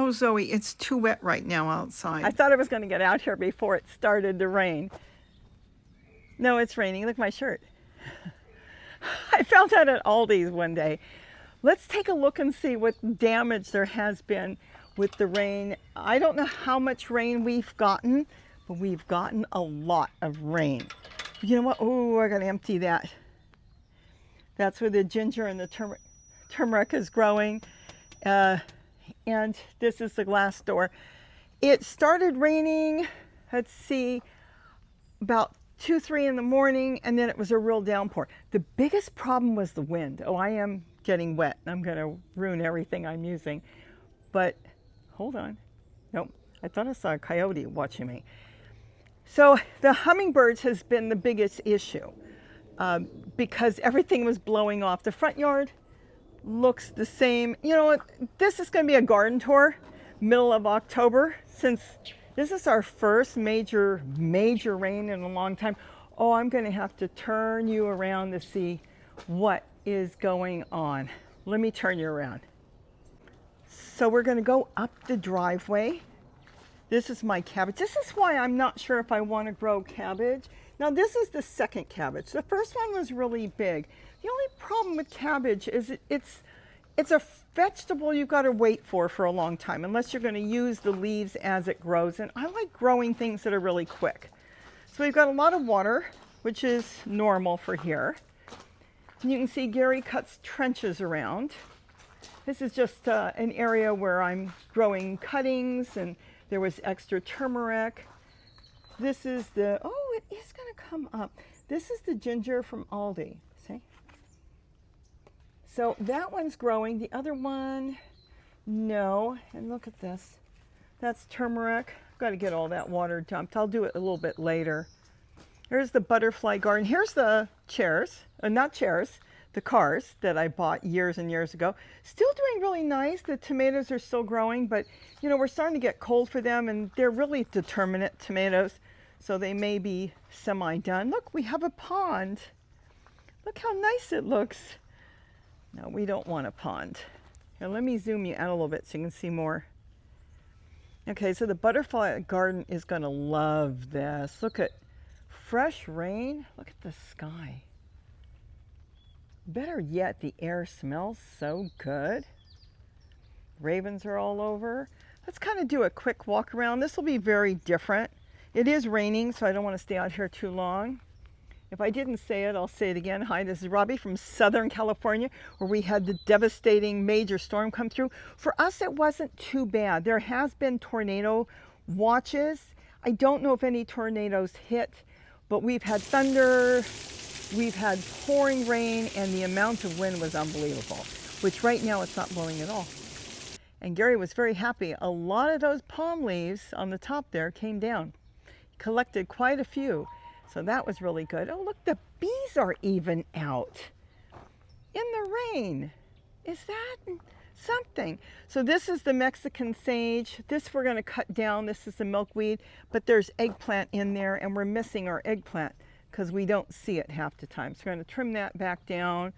Oh, Zoe, it's too wet right now outside. I thought I was going to get out here before it started to rain. No, it's raining. Look at my shirt. I found that at Aldi's one day. Let's take a look and see what damage there has been with the rain. I don't know how much rain we've gotten, but we've gotten a lot of rain. You know what? Oh, I got to empty that. That's where the ginger and the turmeric is growing. And this is the glass door. It started raining, let's see, about 2, 3 in the morning, and then it was a real downpour. The biggest problem was the wind. Oh, I am getting wet. I'm going to ruin everything I'm using. But hold on. Nope. I thought I saw a coyote watching me. So the hummingbirds has been the biggest issue because everything was blowing off. The front yard looks the same. You know what? This is going to be a garden tour, middle of October, since this is our first major rain in a long time. Oh, I'm going to have to turn you around to see what is going on. Let me turn you around. So we're going to go up the driveway. This is my cabbage. This is why I'm not sure if I want to grow cabbage. Now this is the second cabbage. The first one was really big. The only problem with cabbage is it's a vegetable you've got to wait for a long time unless you're going to use the leaves as it grows. And I like growing things that are really quick. So we've got a lot of water, which is normal for here. And you can see Gary cuts trenches around. This is just an area where I'm growing cuttings, and there was extra turmeric. This is the, oh, it is going to come up. This is the ginger from Aldi. See? So that one's growing. The other one, no. And look at this. That's turmeric. I've got to get all that water dumped. I'll do it a little bit later. Here's the butterfly garden. Here's the chairs, not chairs, the cars that I bought years and years ago. Still doing really nice. The tomatoes are still growing, but you know, we're starting to get cold for them, and they're really determinate tomatoes, so they may be semi-done. Look, we have a pond. Look how nice it looks. No, we don't want a pond. Here, let me zoom you out a little bit so you can see more. Okay, so the butterfly garden is going to love this. Look at fresh rain. Look at the sky. Better yet, the air smells so good. Ravens are all over. Let's kind of do a quick walk around. This will be very different. It is raining, so I don't want to stay out here too long. If I didn't say it, I'll say it again. Hi, this is Robbie from Southern California, where we had the devastating major storm come through. For us, it wasn't too bad. There has been tornado watches. I don't know if any tornadoes hit, but we've had thunder, we've had pouring rain, and the amount of wind was unbelievable, which right now it's not blowing at all. And Gary was very happy. A lot of those palm leaves on the top there came down. He collected quite a few. So that was really good. Oh, look, the bees are even out in the rain. Is that something? So this is the Mexican sage. This we're going to cut down. This is the milkweed, but there's eggplant in there, and we're missing our eggplant because we don't see it half the time. So we're going to trim that back down.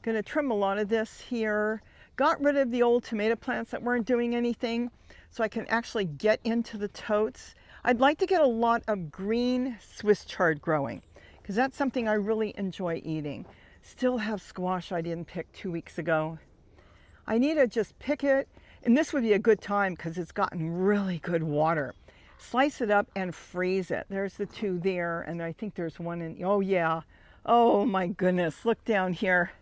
Going to trim a lot of this here. Got rid of the old tomato plants that weren't doing anything so I can actually get into the totes. I'd like to get a lot of green Swiss chard growing because that's something I really enjoy eating. Still have squash I didn't pick 2 weeks ago. I need to just pick it, and this would be a good time because it's gotten really good water. Slice it up and freeze it. There's the 2 there, and I think there's 1 in, oh yeah. Oh my goodness, look down here.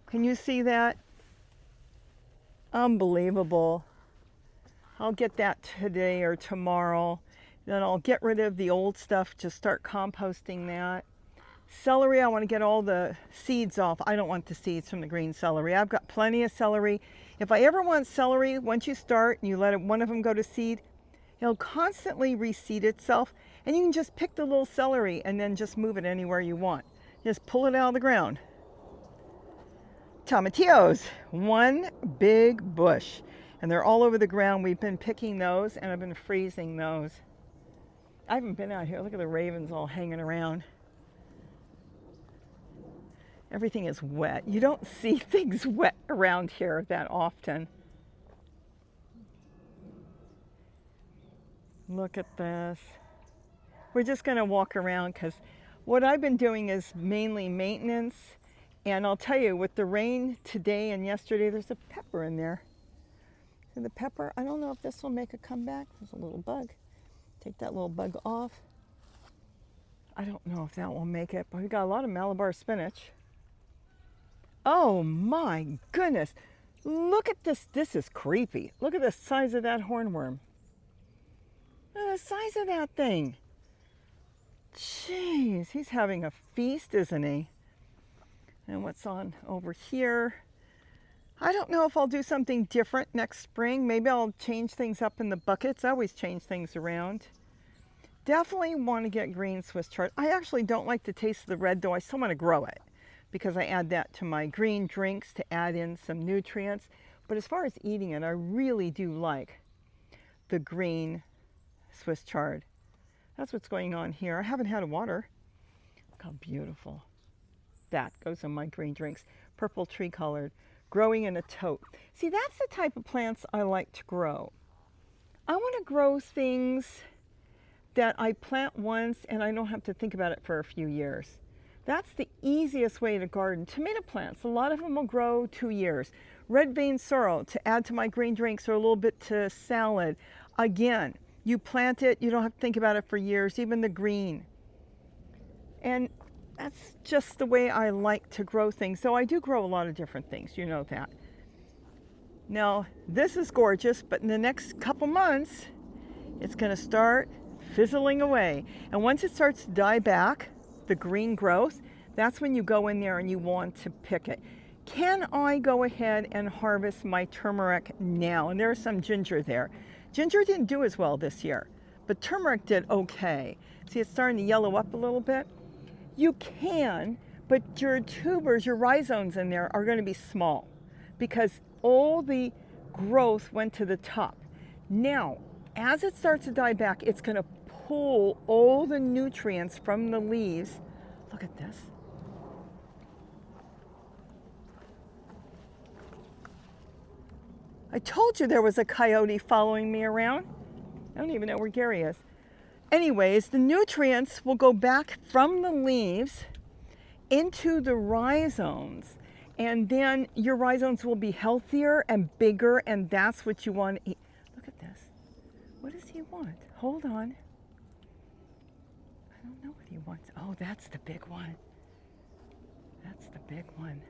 Can you see that? Unbelievable. I'll get that today or tomorrow. Then I'll get rid of the old stuff, just start composting that. Celery, I want to get all the seeds off. I don't want the seeds from the green celery. I've got plenty of celery. If I ever want celery, once you start and you let one of them go to seed, it'll constantly reseed itself, and you can just pick the little celery and then just move it anywhere you want. Just pull it out of the ground. Tomatillos, one big bush, and they're all over the ground. We've been picking those, and I've been freezing those. I haven't been out here. Look at the ravens all hanging around. Everything is wet. You don't see things wet around here that often. Look at this. We're just going to walk around because what I've been doing is mainly maintenance. And I'll tell you, with the rain today and yesterday, there's a pepper in there. And the pepper, I don't know if this will make a comeback. There's a little bug. Take that little bug off. I don't know if that will make it, but we got a lot of Malabar spinach. Oh my goodness. Look at this. This is creepy. Look at the size of that hornworm. Look at the size of that thing. Jeez, he's having a feast, isn't he? And what's on over here? I don't know if I'll do something different next spring. Maybe I'll change things up in the buckets. I always change things around. Definitely want to get green Swiss chard. I actually don't like the taste of the red, though I still want to grow it because I add that to my green drinks to add in some nutrients. But as far as eating it, I really do like the green Swiss chard. That's what's going on here. I haven't had water. Look how beautiful. That goes in my green drinks. Purple tree colored, growing in a tote. See, that's the type of plants I like to grow. I want to grow things that I plant once and I don't have to think about it for a few years. That's the easiest way to garden. Tomato plants, a lot of them will grow 2 years. Red vein sorrel to add to my green drinks or a little bit to salad. Again, you plant it, you don't have to think about it for years, even the green. And that's just the way I like to grow things. So I do grow a lot of different things, you know that. Now, this is gorgeous, but in the next couple months, it's gonna start fizzling away. And once it starts to die back, the green growth, that's when you go in there and you want to pick it. Can I go ahead and harvest my turmeric now? And there's some ginger there. Ginger didn't do as well this year, but turmeric did okay. See, it's starting to yellow up a little bit. You can, but your tubers, your rhizomes in there are going to be small because all the growth went to the top. Now, as it starts to die back, it's going to pull all the nutrients from the leaves. Look at this. I told you there was a coyote following me around. I don't even know where Gary is. Anyways, the nutrients will go back from the leaves into the rhizomes, and then your rhizomes will be healthier and bigger, and that's what you want to eat. Look at this. What does he want? Hold on. I don't know what he wants. Oh, that's the big one. That's the big one.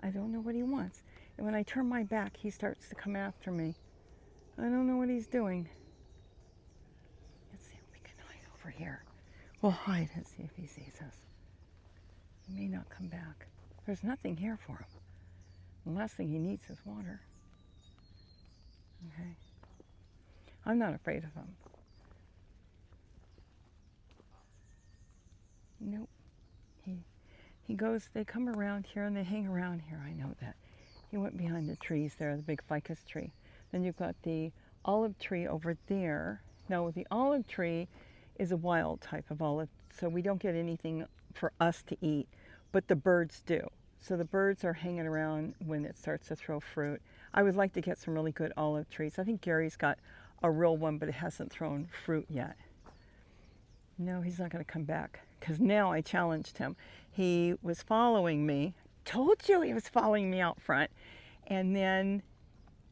I don't know what he wants. And when I turn my back, he starts to come after me. I don't know what he's doing. Let's see if we can hide over here. We'll hide and see if he sees us. He may not come back. There's nothing here for him. The last thing he needs is water. Okay. I'm not afraid of him. Nope. He goes, they come around here and they hang around here. I know that. He went behind the trees there, the big ficus tree. Then you've got the olive tree over there. Now the olive tree is a wild type of olive, so we don't get anything for us to eat, but the birds do. So the birds are hanging around when it starts to throw fruit. I would like to get some really good olive trees. I think Gary's got a real one, but it hasn't thrown fruit yet. No, he's not going to come back because now I challenged him. He was following me. Told you he was following me out front. And then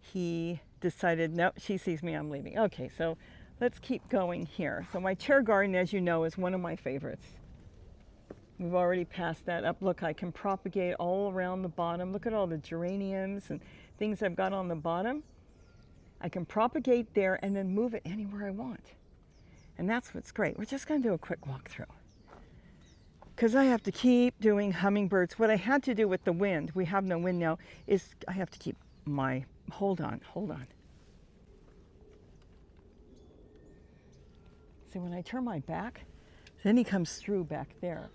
he decided, no, she sees me, I'm leaving. Okay, so let's keep going here. So my chair garden, as you know, is one of my favorites. We've already passed that up. Look, I can propagate all around the bottom. Look at all the geraniums and things I've got on the bottom. I can propagate there and then move it anywhere I want. And that's what's great. We're just going to do a quick walkthrough because I have to keep doing hummingbirds. What I had to do with the wind, we have no wind now, is I have to keep my, hold on. See, when I turn my back, then he comes through back there.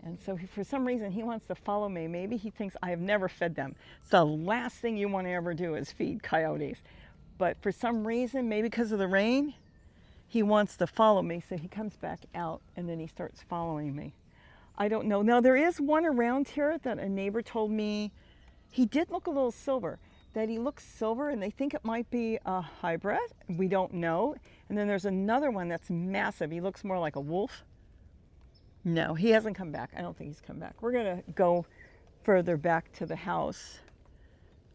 And so for some reason, he wants to follow me. Maybe he thinks I have never fed them. It's the last thing you want to ever do is feed coyotes. But for some reason, maybe because of the rain, he wants to follow me. So he comes back out and then he starts following me. I don't know. Now there is one around here that a neighbor told me He did look a little silver. That he looks silver, and they think it might be a hybrid. We don't know. And then there's another one that's massive. He looks more like a wolf. No, he hasn't come back. I don't think he's come back. We're going to go further back to the house.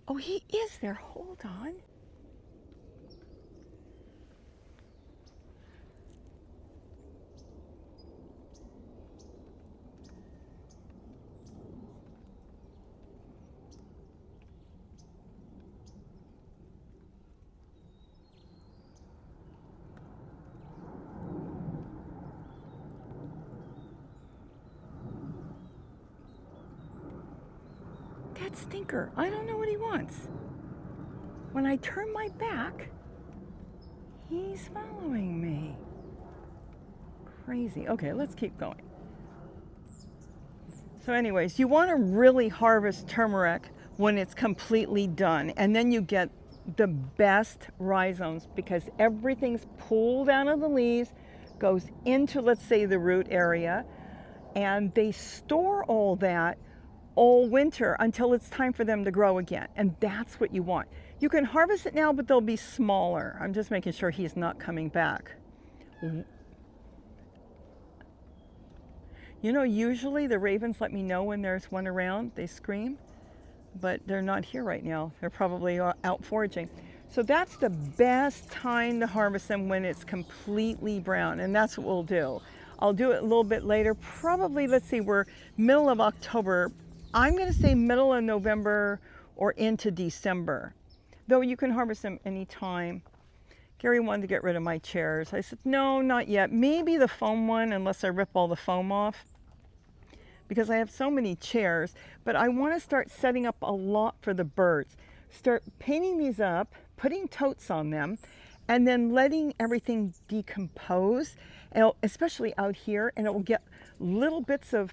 Oh, he is there. Hold on. That stinker. I don't know what he wants. When I turn my back, he's following me. Crazy. Okay, let's keep going. So anyways, you want to really harvest turmeric when it's completely done, and then you get the best rhizomes because everything's pulled out of the leaves, goes into, let's say, the root area, and they store all that all winter until it's time for them to grow again. And that's what you want. You can harvest it now, but they'll be smaller. I'm just making sure he's not coming back. You know, usually the ravens let me know when there's one around. They scream, but they're not here right now. They're probably out foraging. So that's the best time to harvest them, when it's completely brown. And that's what we'll do. I'll do it a little bit later. Probably, let's see, we're middle of October. I'm going to say middle of November or into December. Though you can harvest them anytime. Gary wanted to get rid of my chairs. I said, no, not yet. Maybe the foam one, unless I rip all the foam off, because I have so many chairs. But I want to start setting up a lot for the birds. Start painting these up, putting totes on them, and then letting everything decompose, and especially out here, and it will get little bits of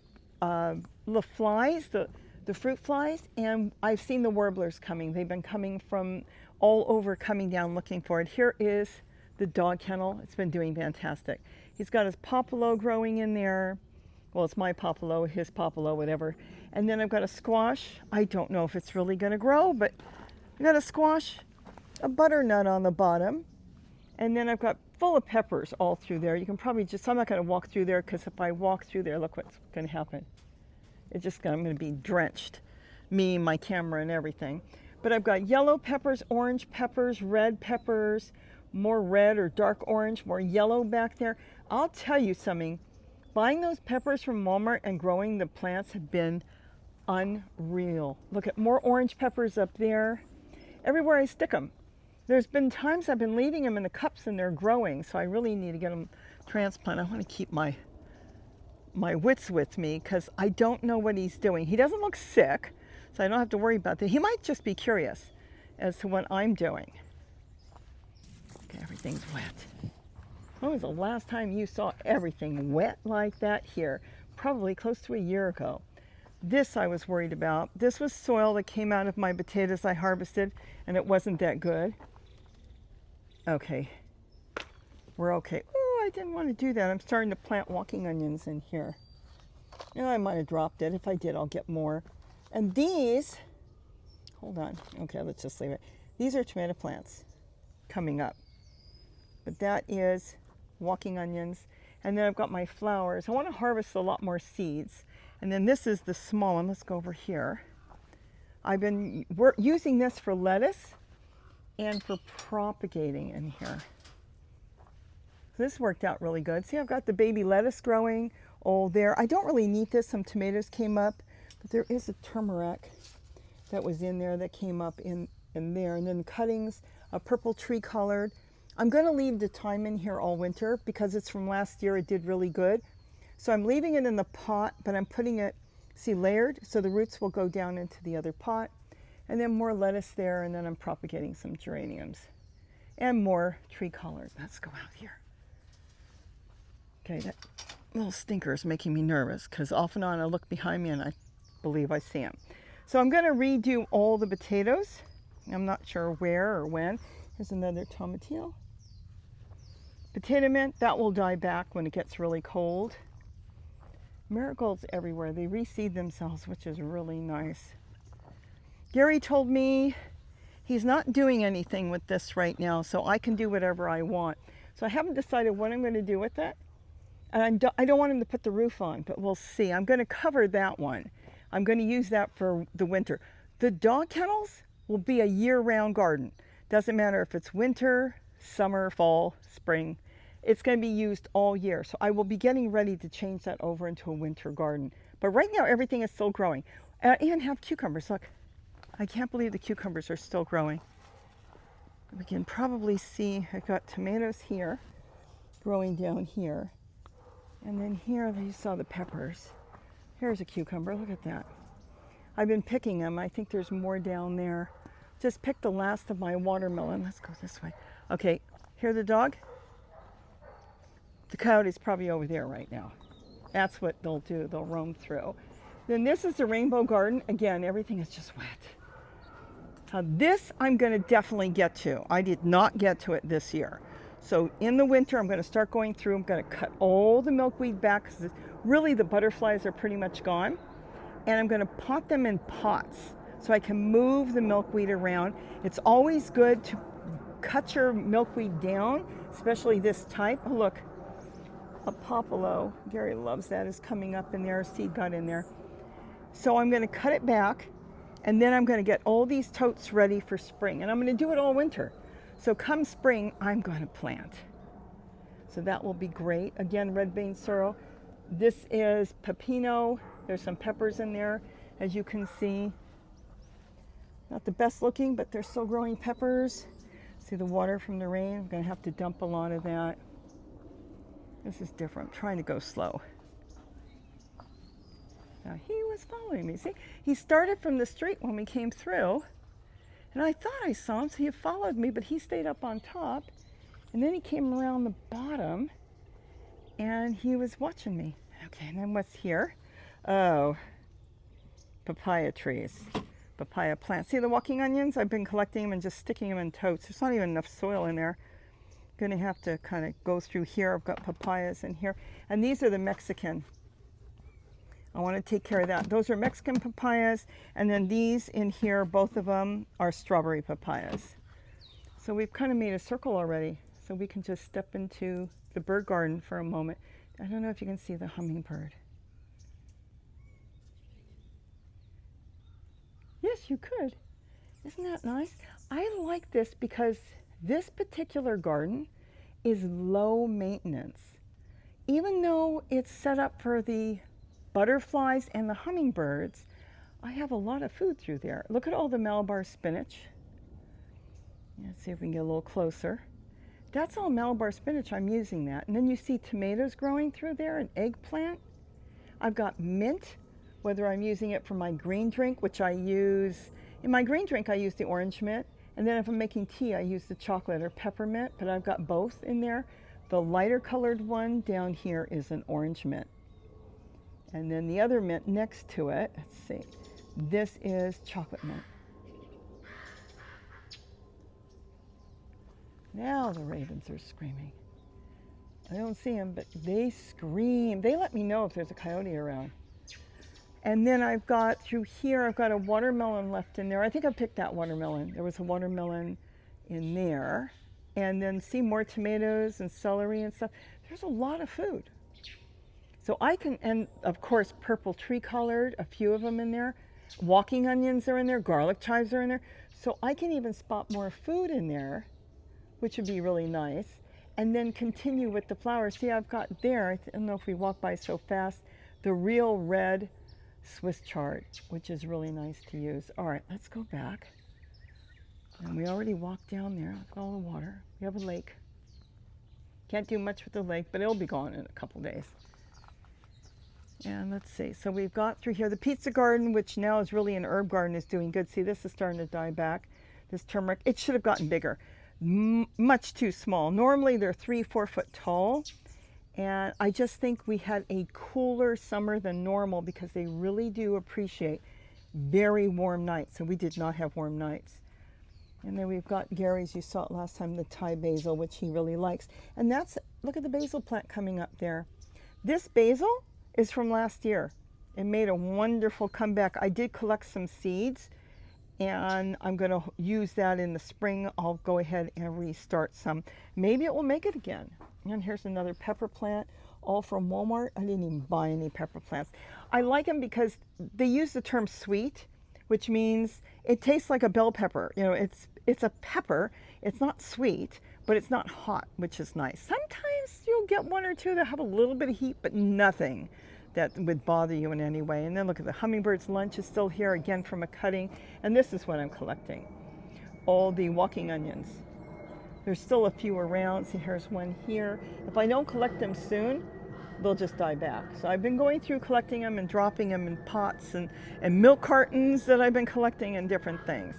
the flies, the fruit flies, and I've seen the warblers coming. They've been coming from all over, coming down looking for it. Here is the dog kennel. It's been doing fantastic. He's got his popolo growing in there. Well, it's my popolo, his popolo, whatever. And then I've got a squash. I don't know if it's really going to grow, but I've got a squash, a butternut on the bottom, and then I've got full of peppers all through there. You can probably just, I'm not going to walk through there, because if I walk through there, look what's going to happen. It's just I'm going to be drenched, me, my camera, and everything. But I've got yellow peppers, orange peppers, red peppers, more red or dark orange, more yellow back there. I'll tell you something, buying those peppers from Walmart and growing the plants have been unreal. Look at more orange peppers up there. Everywhere I stick them. There's been times I've been leaving them in the cups and they're growing, so I really need to get them transplanted. I want to keep my wits with me, because I don't know what he's doing. He doesn't look sick, so I don't have to worry about that. He might just be curious as to what I'm doing. Okay, everything's wet. When was the last time you saw everything wet like that here? Probably close to a year ago. This I was worried about. This was soil that came out of my potatoes I harvested, and it wasn't that good. Okay, we're okay. Oh, I didn't want to do that. I'm starting to plant walking onions in here. You know, I might have dropped it. If I did, I'll get more. And these, hold on. Okay, let's just leave it. These are tomato plants coming up. But that is walking onions. And then I've got my flowers. I want to harvest a lot more seeds. And then this is the small one. Let's go over here. I've been using this for lettuce and for propagating in here. So this worked out really good. See, I've got the baby lettuce growing all there. I don't really need this. Some tomatoes came up, but there is a turmeric that was in there that came up in there. And then cuttings, a purple tree colored. I'm going to leave the thyme in here all winter because it's from last year. It did really good. So I'm leaving it in the pot, but I'm putting it, see, layered, so the roots will go down into the other pot. And then more lettuce there, and then I'm propagating some geraniums. And more tree colored. Let's go out here. Okay, that little stinker is making me nervous because off and on I look behind me and I believe I see him. So I'm going to redo all the potatoes. I'm not sure where or when. Here's another tomatillo. Potato mint, that will die back when it gets really cold. Marigolds everywhere. They reseed themselves, which is really nice. Gary told me he's not doing anything with this right now, so I can do whatever I want. So I haven't decided what I'm going to do with it. And I don't want him to put the roof on, but we'll see. I'm going to cover that one. I'm going to use that for the winter. The dog kennels will be a year-round garden. Doesn't matter if it's winter, summer, fall, spring. It's going to be used all year. So I will be getting ready to change that over into a winter garden. But right now, everything is still growing. I even have cucumbers. Look, I can't believe the cucumbers are still growing. We can probably see I've got tomatoes here, growing down here. And then here, you saw the peppers. Here's a cucumber, look at that. I've been picking them. I think there's more down there. Just picked the last of my watermelon. Let's go this way. Okay, hear the dog? The coyote's probably over there right now. That's what they'll do, they'll roam through. Then this is the rainbow garden. Again, everything is just wet. This I'm gonna definitely get to. I did not get to it this year. So in the winter, I'm gonna start going through. I'm gonna cut all the milkweed back because really the butterflies are pretty much gone. And I'm gonna pot them in pots so I can move the milkweed around. It's always good to cut your milkweed down, especially this type. Oh look, a popolo, Gary loves that, is coming up in there, a seed got in there. So I'm gonna cut it back, and then I'm gonna get all these totes ready for spring. And I'm gonna do it all winter. So come spring, I'm gonna plant. So that will be great. Again, red bean sorrel. This is pepino. There's some peppers in there, as you can see. Not the best looking, but they're still growing peppers. See the water from the rain? I'm gonna have to dump a lot of that. This is different, I'm trying to go slow. Now he was following me, see? He started from the street when we came through, and I thought I saw him, so he followed me, but he stayed up on top, and then he came around the bottom, and he was watching me. Okay, and then what's here? Oh, papaya trees, papaya plants. See the walking onions? I've been collecting them and just sticking them in totes. There's not even enough soil in there. Gonna have to kind of go through here. I've got papayas in here, and these are the Mexican. I want to take care of that. Those are Mexican papayas, and then these in here, both of them are strawberry papayas. So we've kind of made a circle already, so we can just step into the bird garden for a moment. I don't know if you can see the hummingbird. Yes, you could. Isn't that nice? I like this because this particular garden is low maintenance. Even though it's set up for the butterflies and the hummingbirds, I have a lot of food through there. Look at all the Malabar spinach. Let's see if we can get a little closer. That's all Malabar spinach, I'm using that. And then you see tomatoes growing through there, an eggplant. I've got mint, whether I'm using it for my green drink, which I use, in my green drink I use the orange mint, and then if I'm making tea I use the chocolate or peppermint, but I've got both in there. The lighter colored one down here is an orange mint. And then the other mint next to it, let's see, this is chocolate mint. Now the ravens are screaming. I don't see them, but they scream. They let me know if there's a coyote around. And then I've got through here, I've got a watermelon left in there. I think I picked that watermelon. There was a watermelon in there. And then see more tomatoes and celery and stuff. There's a lot of food. So I can, and of course, purple tree colored, a few of them in there. Walking onions are in there, garlic chives are in there. So I can even spot more food in there, which would be really nice. And then continue with the flowers. See, I've got there, I don't know if we walk by so fast, the real red Swiss chard, which is really nice to use. All right, let's go back. And we already walked down there, look at all the water. We have a lake. Can't do much with the lake, but it'll be gone in a couple days. And let's see, so we've got through here, the pizza garden, which now is really an herb garden, is doing good. See, this is starting to die back. This turmeric, it should have gotten bigger. Much too small. Normally they're 3-4 foot tall. And I just think we had a cooler summer than normal because they really do appreciate very warm nights. So we did not have warm nights. And then we've got Gary's, you saw it last time, the Thai basil, which he really likes. And that's, look at the basil plant coming up there. This basil is from last year. It made a wonderful comeback. I did collect some seeds and I'm going to use that in the spring. I'll go ahead and restart some. Maybe it will make it again. And here's another pepper plant, all from Walmart. I didn't even buy any pepper plants. I like them because they use the term sweet, which means it tastes like a bell pepper. You know, it's a pepper. It's not sweet, but it's not hot, which is nice. Sometimes you'll get one or two that have a little bit of heat, but nothing that would bother you in any way. And then look at the Hummingbird's lunch is still here, again from a cutting. And this is what I'm collecting, all the walking onions. There's still a few around. See, here's one here. If I don't collect them soon, they'll just die back. So I've been going through collecting them and dropping them in pots and milk cartons that I've been collecting and different things.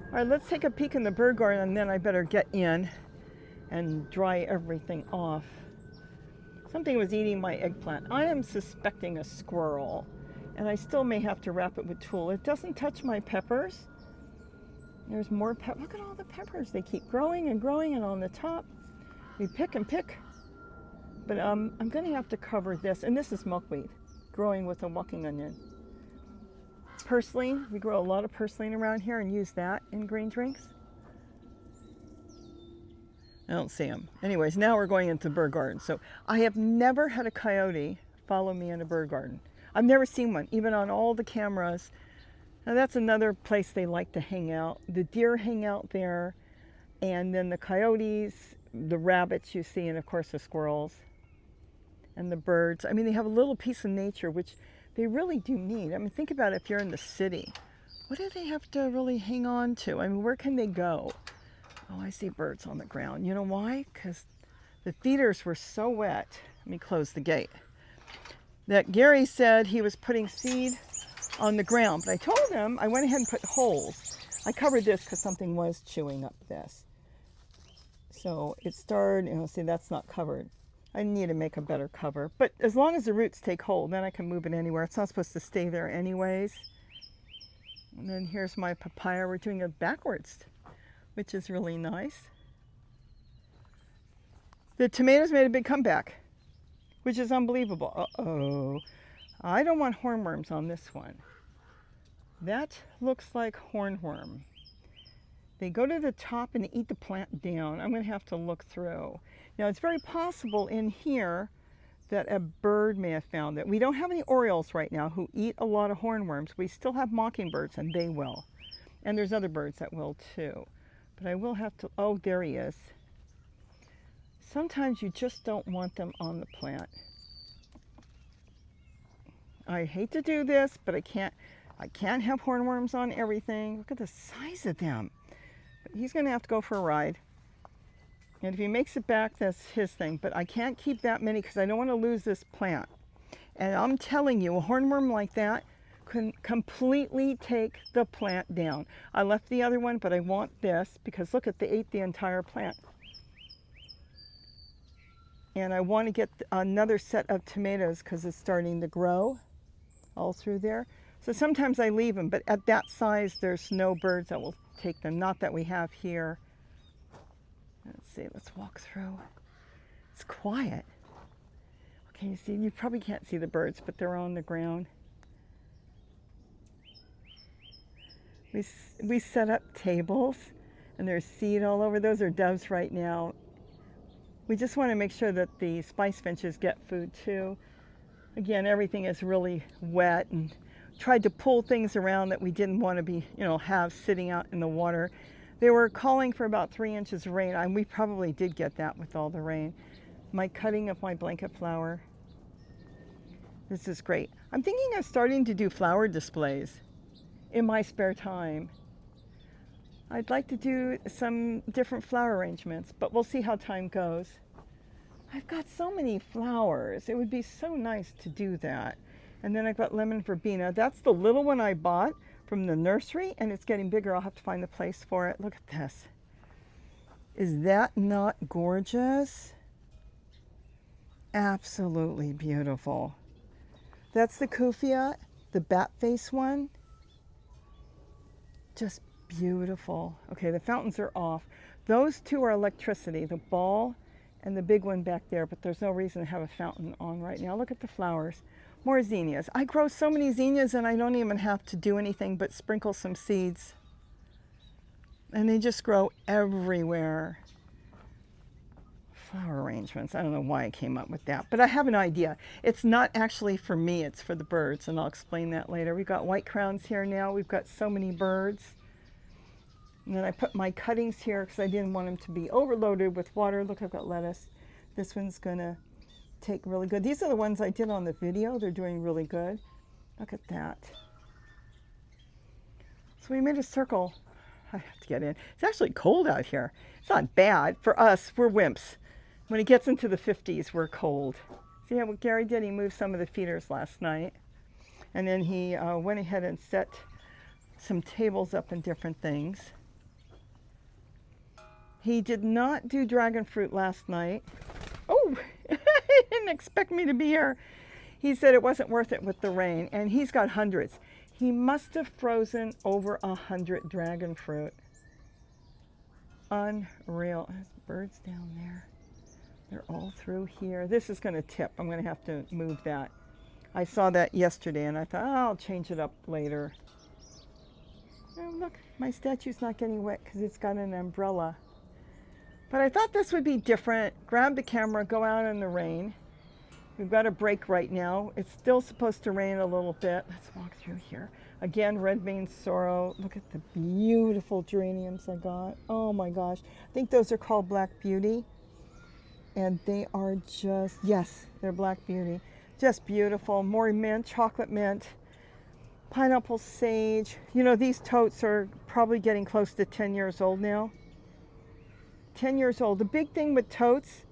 All right, let's take a peek in the bird garden, and then I better get in and dry everything off. Something was eating my eggplant. I am suspecting a squirrel, and I still may have to wrap it with tulle. It doesn't touch my peppers. There's more pep. Look at all the peppers. They keep growing and growing, and on the top, we pick and pick. But I'm going to have to cover this, and this is milkweed, growing with a walking onion. Purslane, we grow a lot of purslane around here and use that in green drinks. I don't see them. Anyways, now we're going into the bird garden. So I have never had a coyote follow me in a bird garden. I've never seen one, even on all the cameras. Now that's another place they like to hang out. The deer hang out there, and then the coyotes, the rabbits you see, and of course the squirrels and the birds. I mean, they have a little piece of nature, which they really do need. I mean, think about it, if you're in the city, what do they have to really hang on to? I mean, where can they go? Oh, I see birds on the ground. You know why? Because the feeders were so wet. Let me close the gate. That Gary said he was putting seed on the ground, but I told him I went ahead and put holes. I covered this because something was chewing up this. So it started, you know, see, that's not covered. I need to make a better cover, but as long as the roots take hold, then I can move it anywhere. It's not supposed to stay there anyways. And then here's my papaya. We're doing it backwards, which is really nice. The tomatoes made a big comeback, which is unbelievable. Uh-oh. I don't want hornworms on this one. That looks like hornworm. They go to the top and eat the plant down. I'm going to have to look through. Now, it's very possible in here that a bird may have found it. We don't have any orioles right now who eat a lot of hornworms. We still have mockingbirds, and they will. And there's other birds that will too. But I will have to, oh, there he is. Sometimes you just don't want them on the plant. I hate to do this, but I can't have hornworms on everything. Look at the size of them. But he's going to have to go for a ride. And if he makes it back, that's his thing. But I can't keep that many because I don't want to lose this plant. And I'm telling you, a hornworm like that can completely take the plant down. I left the other one, but I want this because look, they ate the entire plant. And I want to get another set of tomatoes because it's starting to grow all through there. So sometimes I leave them, but at that size, there's no birds that will take them. Not that we have here. Let's see, let's walk through. It's quiet. Okay, you see, you probably can't see the birds, but they're on the ground. We set up tables, and there's seed all over. Those are doves right now. We just want to make sure that the spice finches get food too. Again, everything is really wet, and tried to pull things around that we didn't want to be, have sitting out in the water. They were calling for about 3 inches of rain, and we probably did get that with all the rain. My cutting of my blanket flower. This is great. I'm thinking of starting to do flower displays in my spare time. I'd like to do some different flower arrangements, but we'll see how time goes. I've got so many flowers. It would be so nice to do that. And then I've got lemon verbena. That's the little one I bought from the nursery, and it's getting bigger. I'll have to find the place for it. Look at this. Is that not gorgeous? Absolutely beautiful. That's the Kufia, the bat face one. Just beautiful. Okay, the fountains are off. Those two are electricity, the ball and the big one back there, but there's no reason to have a fountain on right now. Look at the flowers. More zinnias. I grow so many zinnias and I don't even have to do anything but sprinkle some seeds. And they just grow everywhere. Flower arrangements. I don't know why I came up with that, but I have an idea. It's not actually for me, it's for the birds, and I'll explain that later. We've got white crowns here now. We've got so many birds. And then I put my cuttings here because I didn't want them to be overloaded with water. Look, I've got lettuce. This one's gonna take really good. These are the ones I did on the video. They're doing really good. Look at that. So we made a circle. I have to get in. It's actually cold out here. It's not bad. For us, we're wimps. When it gets into the 50s, we're cold. See what Gary did? He moved some of the feeders last night. And then he went ahead and set some tables up and different things. He did not do dragon fruit last night. Oh, he didn't expect me to be here. He said it wasn't worth it with the rain, and he's got hundreds. He must have frozen over 100 dragon fruit. Unreal. There's birds down there. They're all through here. This is going to tip. I'm going to have to move that. I saw that yesterday, and I thought, oh, I'll change it up later. Oh, look, my statue's not getting wet because it's got an umbrella. But I thought this would be different. Grab the camera, go out in the rain. We've got a break right now. It's still supposed to rain a little bit. Let's walk through here. Again, red vein sorrel. Look at the beautiful geraniums I got. Oh my gosh. I think those are called Black Beauty. And they are just, yes, they're Black Beauty. Just beautiful. More mint, chocolate mint, pineapple sage. You know, these totes are probably getting close to 10 years old now. 10 years old. The big thing with totes,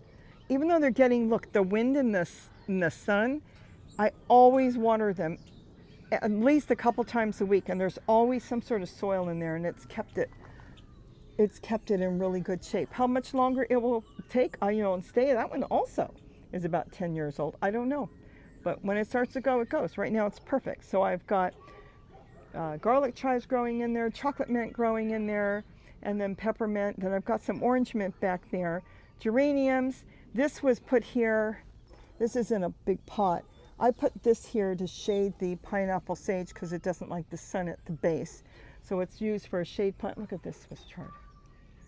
even though they're getting, look, the wind and the sun, I always water them at least a couple times a week, and there's always some sort of soil in there, and it's kept it in really good shape. How much longer it will take, and stay, that one also is about 10 years old. I don't know, but when it starts to go, it goes. Right now it's perfect. So I've got garlic chives growing in there, chocolate mint growing in there, and then peppermint. Then I've got some orange mint back there. Geraniums. This was put here. This is in a big pot. I put this here to shade the pineapple sage because it doesn't like the sun at the base. So it's used for a shade plant. Look at this Swiss chard.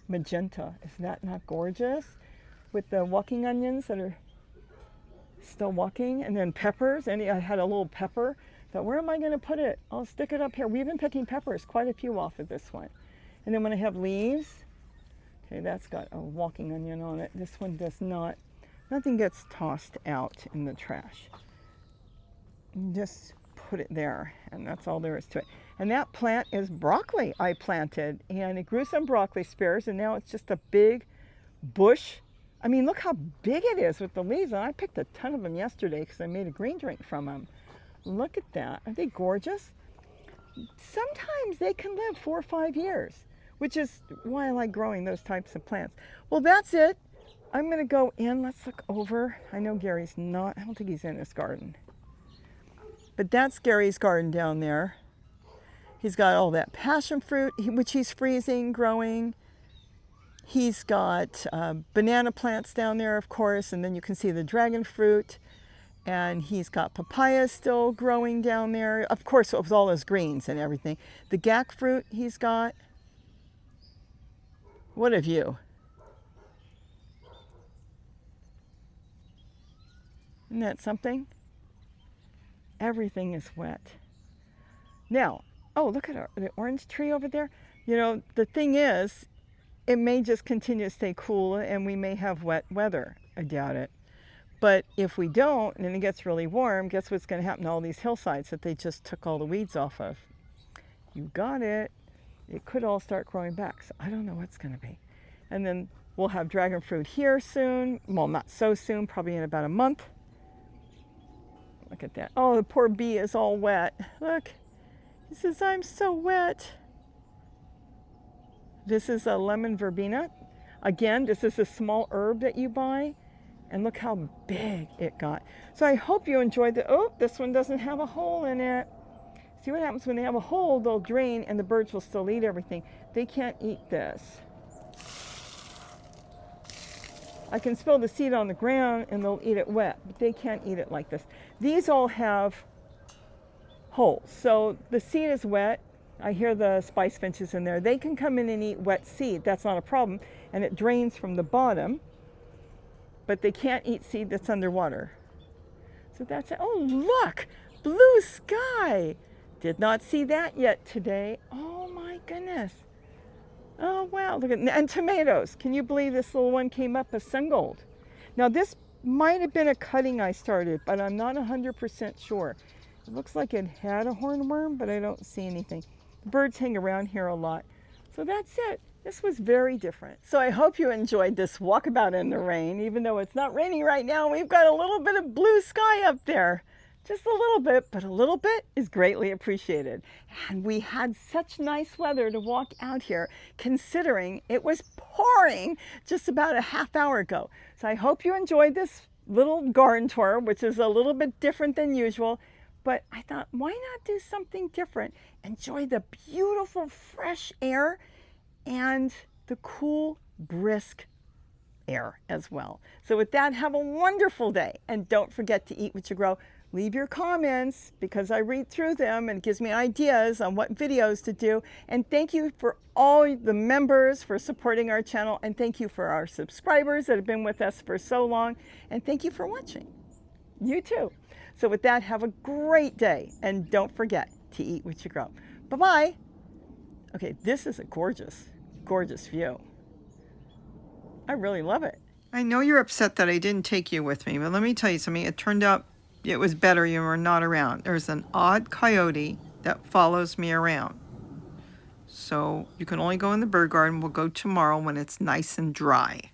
Magenta. Is that not gorgeous? With the walking onions that are still walking. And then peppers. And I had a little pepper. Thought, where am I going to put it? I'll stick it up here. We've been picking peppers, quite a few off of this one. And then when I have leaves, okay, that's got a walking onion on it. This one does not. Nothing gets tossed out in the trash. Just put it there, and that's all there is to it. And that plant is broccoli I planted, and it grew some broccoli spears, and now it's just a big bush. I mean, look how big it is with the leaves. And I picked a ton of them yesterday because I made a green drink from them. Look at that. Are they gorgeous? Sometimes they can live 4 or 5 years, which is why I like growing those types of plants. Well, that's it. I'm going to go in. Let's look over. I know Gary's not. I don't think he's in his garden. But that's Gary's garden down there. He's got all that passion fruit, which he's freezing, growing. He's got banana plants down there, of course, and then you can see the dragon fruit. And he's got papaya still growing down there. Of course, with all those greens and everything. The gack fruit he's got. What have you? Isn't that something? Everything is wet. Now, oh, look at the orange tree over there. You know, the thing is, it may just continue to stay cool and we may have wet weather. I doubt it. But if we don't, and it gets really warm, guess what's going to happen to all these hillsides that they just took all the weeds off of? You got it. It could all start growing back. So I don't know what's going to be. And then we'll have dragon fruit here soon. Well, not so soon, probably in about a month. Look at that. Oh, the poor bee is all wet. Look. He says, I'm so wet. This is a lemon verbena. Again, this is a small herb that you buy. And look how big it got. So I hope you enjoyed the, oh, this one doesn't have a hole in it. See what happens when they have a hole, they'll drain and the birds will still eat everything. They can't eat this. I can spill the seed on the ground and they'll eat it wet, but they can't eat it like this. These all have holes. So the seed is wet. I hear the spice finches in there. They can come in and eat wet seed. That's not a problem. And it drains from the bottom, but they can't eat seed that's underwater. So that's it. Oh, look, blue sky. Did not see that yet today. Oh my goodness. Oh wow, look at, and tomatoes. Can you believe this little one came up as sun gold? Now this might have been a cutting I started, but I'm not 100% sure. It looks like it had a hornworm, but I don't see anything. Birds hang around here a lot. So that's it. This was very different. So I hope you enjoyed this walkabout in the rain. Even though it's not raining right now, we've got a little bit of blue sky up there. Just a little bit, but a little bit is greatly appreciated. And we had such nice weather to walk out here, considering it was pouring just about a half hour ago. So I hope you enjoyed this little garden tour, which is a little bit different than usual. But I thought, why not do something different? Enjoy the beautiful fresh air and the cool, brisk air as well. So with that, have a wonderful day. And don't forget to eat what you grow. Leave your comments because I read through them and it gives me ideas on what videos to do. And thank you for all the members for supporting our channel. And thank you for our subscribers that have been with us for so long. And thank you for watching. You too. So with that, have a great day. And don't forget to eat what you grow. Bye-bye. Okay, this is a gorgeous, gorgeous view. I really love it. I know you're upset that I didn't take you with me, but let me tell you something. It turned out it was better you were not around. There's an odd coyote that follows me around. So you can only go in the bird garden. We'll go tomorrow when it's nice and dry.